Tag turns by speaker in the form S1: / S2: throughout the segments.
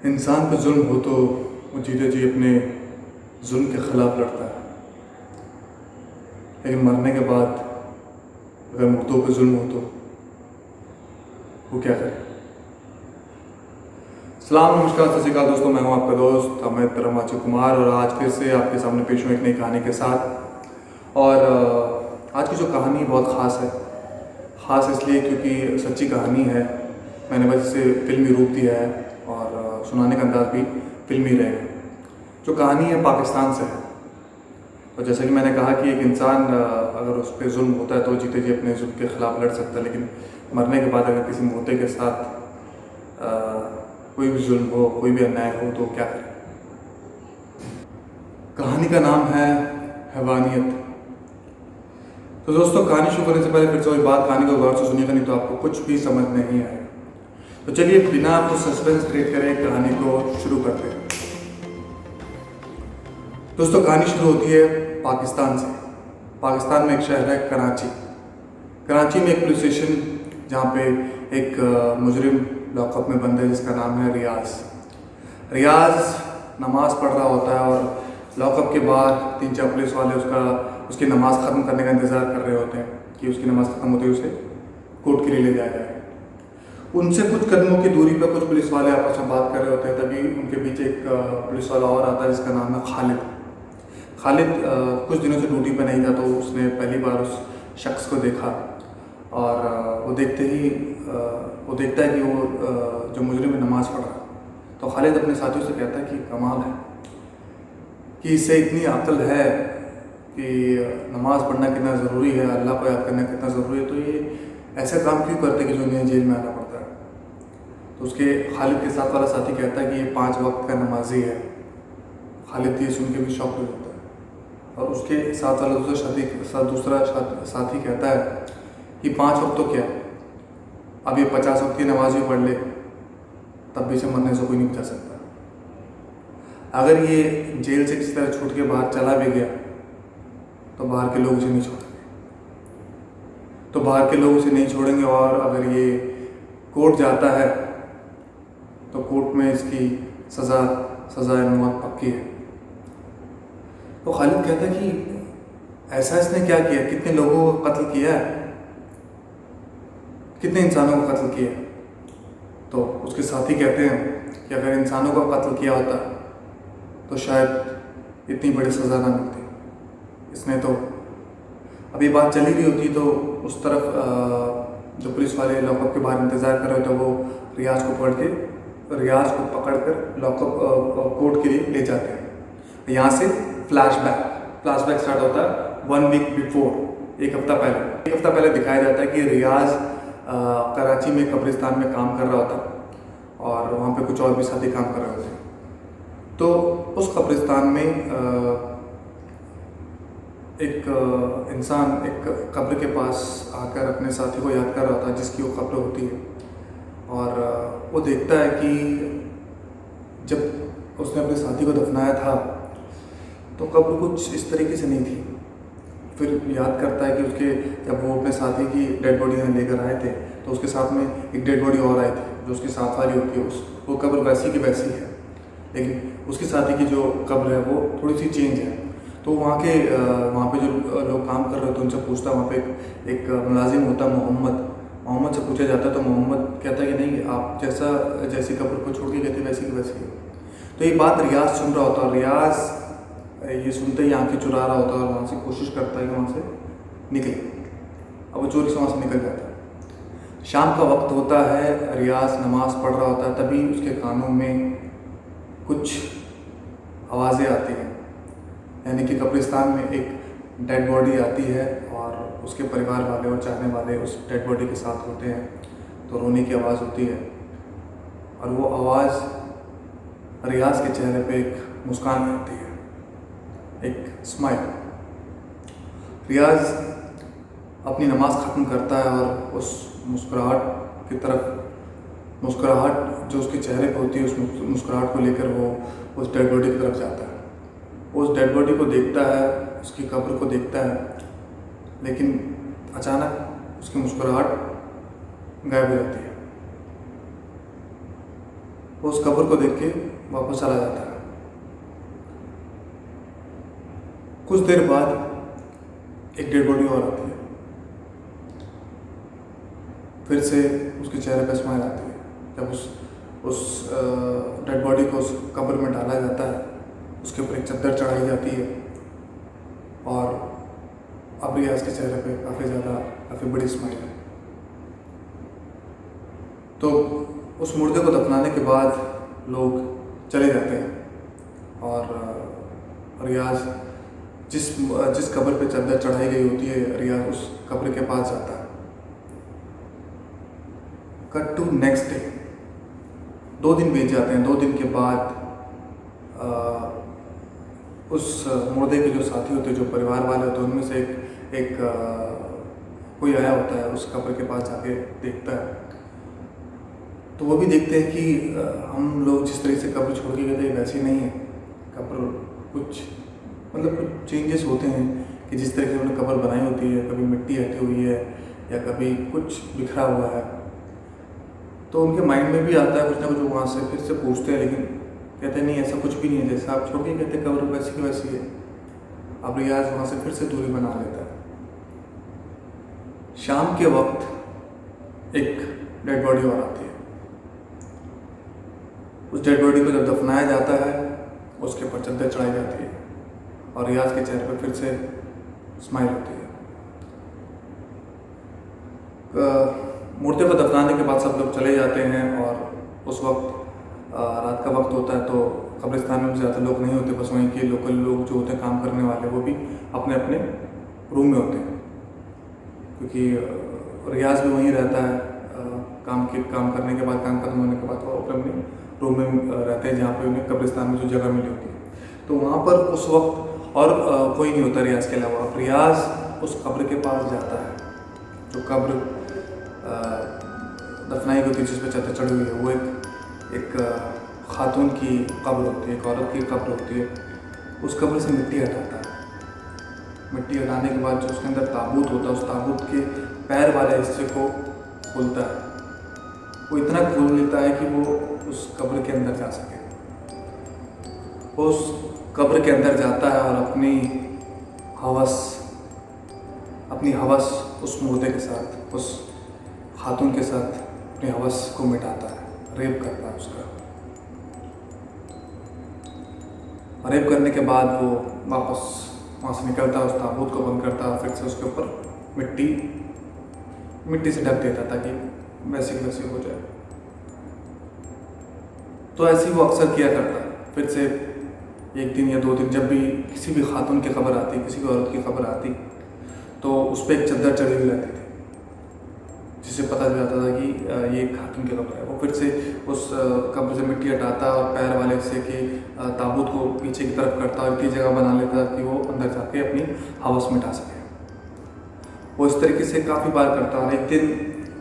S1: इंसान पे जुल्म हो तो वो जीते जी अपने जुल्म के ख़िलाफ़ लड़ता है, लेकिन मरने के बाद अगर मुर्दों पे जुल्म हो तो वो क्या करे। सलाम, नमस्कार, सत श्री अकाल दोस्तों, मैं हूं आपका दोस्त अमित रमाची कुमार और आज फिर से आपके सामने पेश हूँ एक नई कहानी के साथ। और आज की जो कहानी बहुत ख़ास है, ख़ास इसलिए क्योंकि सच्ची कहानी है। मैंने बस इसे फिल्मी रूप दिया है और सुनाने का अंदाज़ भी फिल्मी रहेगा। जो कहानी है पाकिस्तान से है। तो जैसा कि मैंने कहा कि एक इंसान अगर उस पर जुल्म होता है तो जीते जी अपने जुल्म के ख़िलाफ़ लड़ सकता है, लेकिन मरने के बाद अगर किसी मुर्दे के साथ कोई भी जुल्म हो, कोई भी अन्याय हो तो क्या करे। कहानी का नाम है हैवानियत। तो दोस्तों, कहानी शुरू करने से पहले फिर से वही बात, कहानी को गौर से सुनिएगा, नहीं तो आपको कुछ भी समझ नहीं आएगा। तो चलिए बिना आपको सस्पेंस क्रिएट करे कहानी को शुरू करते हैं। दोस्तों, कहानी शुरू होती है पाकिस्तान से। पाकिस्तान में एक शहर है कराची। कराची में एक पुलिस स्टेशन जहाँ पे एक मुजरिम लॉकअप में बंद है जिसका नाम है रियाज। रियाज नमाज़ पढ़ रहा होता है और लॉकअप के बाहर 3-4 पुलिस वाले उसकी नमाज़ ख़त्म करने का इंतज़ार कर रहे होते हैं कि उसकी नमाज़ ख़त्म होते ही उसे कोर्ट के लिए ले जाया जाए। उनसे कुछ कदमों की दूरी पर कुछ पुलिस वाले आपस में बात कर रहे होते हैं। तभी उनके पीछे एक पुलिस वाला और आता है जिसका नाम है खालिद। खालिद कुछ दिनों से ड्यूटी पर नहीं था, तो उसने पहली बार उस शख्स को देखा और वो देखता है कि वो जो मुजरिम में नमाज़ पढ़ रहा है। तो खालिद अपने साथियों से कहता है कि कमाल है कि इससे इतनी अक्ल है कि नमाज़ पढ़ना कितना ज़रूरी है, अल्लाह को याद करना कितना ज़रूरी है, तो ये ऐसा काम क्यों करते कि जो इन्हें जेल में आना पड़ता है। तो उसके खालिद के साथ वाला साथी कहता है कि ये 5 वक्त का नमाजी है। खालिद ये सुन के भी शॉक हो जाता है और उसके साथ वाला दूसरा साथी कहता है कि 5 वक्त तो क्या, अब ये 50 वक्त की नमाज भी पढ़ ले तब भी इसे मरने से कोई नहीं बचा सकता। अगर ये जेल से किसी तरह छूट के बाहर चला भी गया तो बाहर के लोग उसे नहीं छोड़ेंगे और अगर ये कोर्ट जाता है तो कोर्ट में इसकी सज़ा मौत पक्की है। तो खालिद कहता है कि ऐसा इसने क्या किया, कितने लोगों को कत्ल किया है, कितने इंसानों को कत्ल किया है। तो उसके साथी कहते हैं कि अगर इंसानों को कत्ल किया होता तो शायद इतनी बड़ी सज़ा ना मिलती। इसने तो अब ये बात चली रही होती तो उस तरफ जो पुलिस वाले लॉकअप के बाहर इंतज़ार कर रहे होते वो रियाज को पकड़ कर लॉकअप कोर्ट के लिए ले जाते हैं। यहाँ से फ्लैशबैक स्टार्ट होता है 1 वीक बिफोर, एक हफ्ता पहले दिखाया जाता है कि रियाज कराची में कब्रिस्तान में काम कर रहा होता और वहाँ पे कुछ और भी साथी काम कर रहे होते। तो उस कब्रिस्तान में एक इंसान एक कब्र के पास आकर अपने साथी को याद कर रहा होता है जिसकी वो कब्र होती है। और वो देखता है कि जब उसने अपने साथी को दफनाया था तो कब्र कुछ इस तरीके से नहीं थी। फिर याद करता है कि जब वो अपने साथी की डेड बॉडी यहाँ लेकर आए थे तो उसके साथ में एक डेड बॉडी और आई थी जो उसकी साथ वाली होती है। वो कब्र वैसी की वैसी है, लेकिन उसके साथी की जो कब्र है वो थोड़ी सी चेंज है। तो वहाँ पे जो लोग काम कर रहे होते हैं उनसे पूछता है, वहाँ पे एक मुलाजिम होता है मोहम्मद से पूछा जाता है। तो मोहम्मद कहता है कि नहीं, आप जैसी कब्र को छोड़ के गए थे वैसी की वैसी है। तो ये बात रियाज सुन रहा होता है और रियाज ये सुनते ही आंखें चुरा रहा होता है और वहाँ से कोशिश करता है कि वहाँ से निकले। अब वो चोरी से वहाँ से निकल जाता है। शाम का वक्त होता है, रियाज नमाज पढ़ रहा होता है, तभी उसके कानों में कुछ आवाज़ें आती हैं। यानी कि कब्रिस्तान में एक डेड बॉडी आती है और उसके परिवार वाले और चाहने वाले उस डेड बॉडी के साथ होते हैं। तो रोने की आवाज़ होती है और वो आवाज़ रियाज के चेहरे पे एक मुस्कान आती है, एक स्माइल। रियाज अपनी नमाज ख़त्म करता है और उस मुस्कुराहट जो उसके चेहरे पे होती है, उस मुस्कुराहट को लेकर वो उस डेड बॉडी की तरफ जाता है। उस डेड बॉडी को देखता है, उसकी कब्र को देखता है, लेकिन अचानक उसकी मुस्कुराहट गायब हो जाती है। वो उस कब्र को देख के वापस चला जाता है। कुछ देर बाद एक डेड बॉडी और आती है, फिर से उसके चेहरे पर स्माइल आती है। जब उस डेड बॉडी को उस कब्र में डाला जाता है, उसके ऊपर एक चादर चढ़ाई जाती है और अब रियाज के चेहरे पे काफ़ी बड़ी स्माइल है। तो उस मुर्दे को दफनाने के बाद लोग चले जाते हैं और रियाज जिस कब्र पे चादर चढ़ाई गई होती है, रियाज उस कब्र के पास जाता है। कट टू नेक्स्ट डे, 2 दिन बीत जाते हैं। 2 दिन के बाद उस मुर्दे के जो साथी होते हैं, जो परिवार वाले होते हैं, उनमें से एक कोई आया होता है, उस कब्र के पास जाके देखता है। तो वो भी देखते हैं कि हम लोग जिस तरीके से कब्र छोड़ के गए थे वैसी नहीं है कब्र। कुछ चेंजेस होते हैं कि जिस तरीके से उन्होंने कब्र बनाई होती है, कभी मिट्टी हटी हुई है या कभी कुछ बिखरा हुआ है। तो उनके माइंड में भी आता है कुछ ना कुछ, वहाँ से फिर से पूछते हैं, लेकिन कहते हैं नहीं, ऐसा कुछ भी नहीं है, जैसा आप छोड़ के कहते कब्र वैसी की वैसी है। अब रियाज वहाँ से फिर से दूरी बना लेता है। शाम के वक्त एक डेड बॉडी और आती है। उस डेड बॉडी को जब दफनाया जाता है, उसके ऊपर चादर चढ़ाई जाती है और रियाज के चेहरे पर फिर से स्माइल होती है। मुर्दे को दफनाने के बाद सब लोग चले जाते हैं और उस वक्त रात का वक्त होता है, तो कब्रिस्तान में ज़्यादा लोग नहीं होते, बस वहीं के लोकल लोग जो होते हैं काम करने वाले, वो भी अपने अपने रूम में होते हैं, क्योंकि रियाज भी वहीं रहता है। काम करने के बाद, काम खत्म होने के बाद वो अपने रूम में रहते हैं, जहाँ पे उन्हें कब्रिस्तान में जो जगह मिली होती है। तो वहाँ पर उस वक्त और कोई नहीं होता रियाज के अलावा। रियाज उस कब्र के पास जाता है, जो कब्र दफनाई गई थी, जिस पर चादर चढ़ी हुई है। वो एक खातून की कब्र होती है, एक औरत की कब्र होती है। उस कब्र से मिट्टी हटाता है। मिट्टी हटाने के बाद जो उसके अंदर ताबूत होता है, उस ताबूत के पैर वाले हिस्से को खोलता है। वो इतना खोल लेता है कि वो उस कब्र के अंदर जा सके। वो उस कब्र के अंदर जाता है और अपनी हवस उस मुर्दे के साथ, उस खातून के साथ अपनी हवस को मिटाता है, रेप करता है उसका। रेप करने के बाद वो वापस वहाँ से निकलता है, उस ताबूत को बंद करता है, फिर से उसके ऊपर मिट्टी से ढक देता ताकि वैसे हो जाए। तो ऐसे ही वो अक्सर किया करता है। फिर से 1 दिन या 2 दिन जब भी किसी भी खातून की खबर आती, किसी भी औरत की खबर आती, तो उस पर एक चादर चढ़ी हुई रहती थी, जिससे पता चल जाता था कि ये खातून की कब्र है। वो फिर से उस कब्र से मिट्टी हटाता और पैर वाले हिस्से के ताबूत को पीछे की तरफ करता और इतनी जगह बना लेता कि वो अंदर जाके अपनी हवस मिटा सके। वो इस तरीके से काफ़ी बार करता है। एक दिन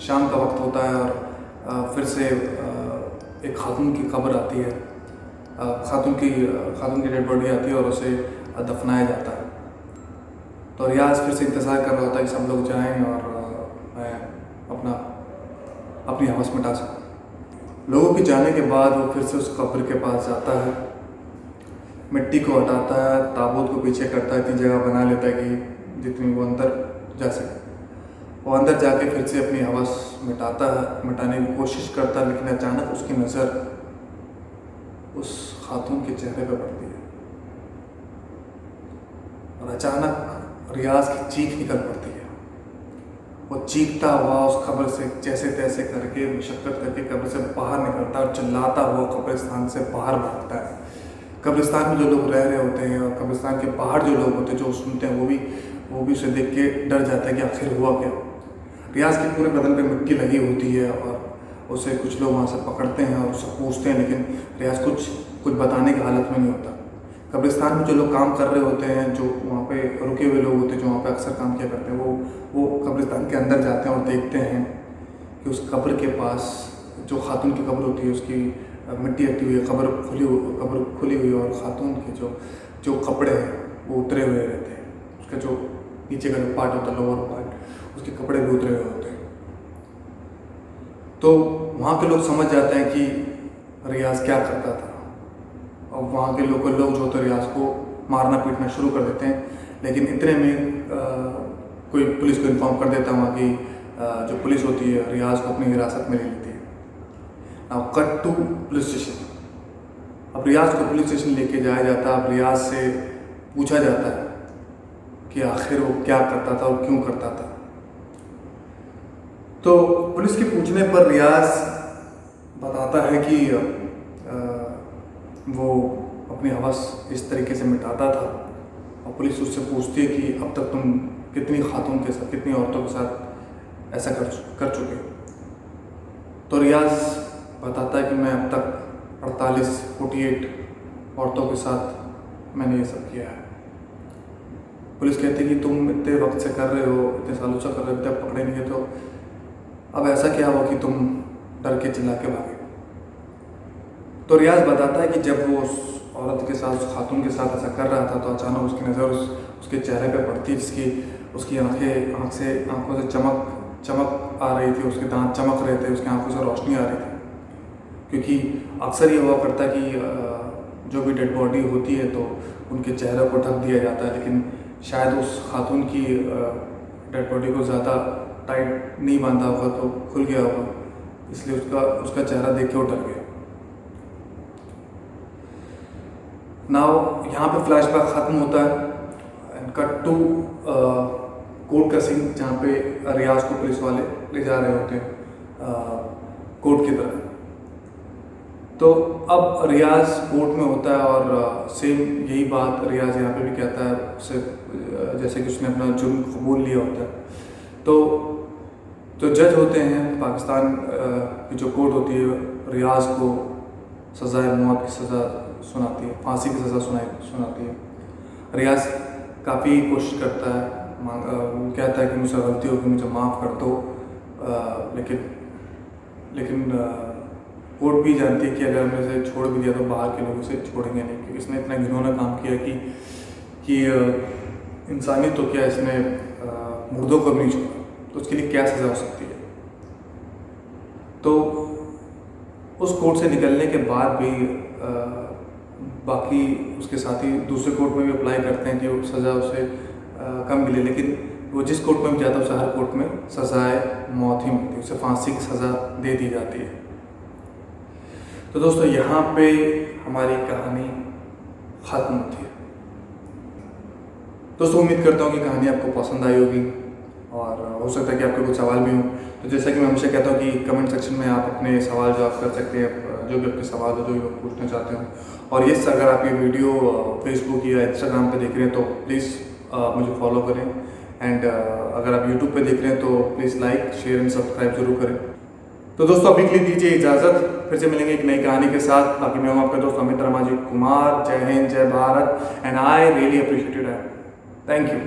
S1: शाम का वक्त होता है और फिर से एक खातून की खबर आती है, खातून की डेड बॉडी आती है और उसे दफनाया जाता है। तो रियाज फिर से इंतज़ार कर रहा होता है कि सब लोग जाएं और मैं अपनी हवस मिटा सकूं। लोगों के जाने के बाद वो फिर से उस कब्र के पास जाता है, मिट्टी को हटाता है, ताबूत को पीछे करता है, इतनी जगह बना लेता है कि जितनी वो अंदर जा सके। वो अंदर जाके फिर से अपनी हवस मिटाने की कोशिश करता है, लेकिन अचानक उसकी नज़र उस खातून के चेहरे पर पड़ती है और अचानक रियाज की चीख निकल पड़ती है। वो चीखता हुआ उस कब्र से जैसे तैसे करके मशक्क़त करके कब्र से बाहर निकलता है और चिल्लाता हुआ कब्रिस्तान से बाहर भागता है। कब्रिस्तान में जो लोग रह रहे होते हैं और कब्रिस्तान के बाहर जो लोग होते हैं, जो सुनते हैं, वो भी उसे देख के डर जाता है कि आखिर हुआ क्या। रियाज के पूरे बदन पे मिट्टी लगी होती है और उसे कुछ लोग वहाँ से पकड़ते हैं और उससे पूछते हैं, लेकिन रियाज कुछ बताने की हालत में नहीं होता। कब्रिस्तान में जो लोग काम कर रहे होते हैं, जो वहाँ पे रुके हुए लोग होते हैं, जो वहाँ पे अक्सर काम किया करते हैं, वो कब्रिस्तान के अंदर जाते हैं और देखते हैं कि उस कब्र के पास जो खातून की कब्र होती है, उसकी मिट्टी हटी हुई है, कब्र खुली हुई है और खातून के जो कपड़े हैं वो उतरे हुए रहते हैं। उसका जो नीचे का जो पार्ट होता है, लोअर पार्ट, उसके कपड़े भी उतरे हुए होते हैं। तो वहाँ के लोग समझ जाते हैं कि रियाज क्या करता था। और वहाँ के लोकल लोग जो होते रियाज को मारना पीटना शुरू कर देते हैं, लेकिन इतने में कोई पुलिस को इन्फॉर्म कर देता है। वहाँ की जो पुलिस होती है रियाज को अपनी हिरासत में ले लेती है। Now cut to police station. अब रियाज को पुलिस स्टेशन लेके जाया जाता है। अब रियाज से पूछा जाता है कि आखिर वो क्या करता था और क्यों करता था। तो पुलिस के पूछने पर रियाज बताता है कि वो अपनी हवस इस तरीके से मिटाता था। और पुलिस उससे पूछती है कि अब तक तुम कितनी खातून के साथ, कितनी औरतों के साथ ऐसा कर चुके। तो रियाज बताता है कि मैं अब तक 48 औरतों के साथ मैंने ये सब किया है। पुलिस कहती है कि तुम इतने वक्त से कर रहे हो, इतने सालों से कर रहे हो, अब तक पकड़े नहीं गए, तो अब ऐसा क्या हुआ कि तुम डर के चिल्ला के भागे। तो रियाज बताता है कि जब वो उस औरत के साथ, उस खातून के साथ ऐसा कर रहा था, तो अचानक उसकी नज़र उसके चेहरे पे पड़ती, जिसकी उसकी आंखों से चमक आ रही थी, उसके दांत चमक रहे थे, उसकी आंखों से रोशनी आ रही थी। क्योंकि अक्सर ये हुआ करता है कि जो भी डेड बॉडी होती है तो उनके चेहरे को ढक दिया जाता है, लेकिन शायद उस खातून की डेड बॉडी को ज़्यादा टाइट नहीं बांधा होगा तो खुल गया होगा, इसलिए उसका चेहरा देख के वो डर गया। नाउ यहाँ पे फ्लैशबैक ख़त्म होता है एंड कट टू कोर्ट का सीन, जहाँ पे रियाज को पुलिस वाले ले जा रहे होते हैं कोर्ट की तरफ। तो अब रियाज कोर्ट में होता है और सेम यही बात रियाज यहाँ पे भी कहता है उससे, जैसे कि उसने अपना जुर्म कबूल लिया होता है। तो जो जज होते हैं पाकिस्तान की जो कोर्ट होती है, रियाज को सज़ाए मौत की सज़ा सुनाती है, फांसी की सज़ा सुनाती है। रियाज काफ़ी कोशिश करता है, वो कहता है कि मुझसे गलती होगी, मुझे माफ़ कर दो, लेकिन कोर्ट भी जानती है कि अगर हमने इसे छोड़ भी दिया तो बाहर के लोग इसे छोड़ेंगे नहीं, क्योंकि इसने इतना घिनौना काम किया कि इंसानियत तो क्या, इसने मुर्दों को नहीं छोड़ा, तो उसके लिए क्या सज़ा हो सकती है। तो उस कोर्ट से निकलने के बाद भी बाकी उसके साथी दूसरे कोर्ट में भी अप्लाई करते हैं कि वो सज़ा उसे कम मिले, लेकिन वो जिस कोर्ट में भी जाता है उसे हर कोर्ट में सज़ाए मौत ही मिलती है, उसे फांसी की सज़ा दे दी जाती है। तो दोस्तों यहाँ पे हमारी कहानी ख़त्म होती है। दोस्तों उम्मीद करता हूँ कि कहानी आपको पसंद आई होगी और हो सकता है कि आपके कुछ सवाल भी हों। तो जैसा कि मैं हमेशा कहता हूँ कि कमेंट सेक्शन में आप अपने सवाल जो आप कर सकते हैं, जो भी आपके सवाल हो, जो भी आप पूछना चाहते हो। और ये अगर आप ये वीडियो फेसबुक या इंस्टाग्राम पे देख रहे हैं तो प्लीज़ मुझे फॉलो करें, एंड अगर आप यूट्यूब पे देख रहे हैं तो please like, share and subscribe जरूर करें। तो दोस्तों अभी के लिए दीजिए इजाज़त, फिर से मिलेंगे एक नई कहानी के साथ। बाकी मैं हूँ आपका दोस्त अमित रामाजी कुमार। जय हिंद, जय Bharat, and I really appreciate it. Thank you.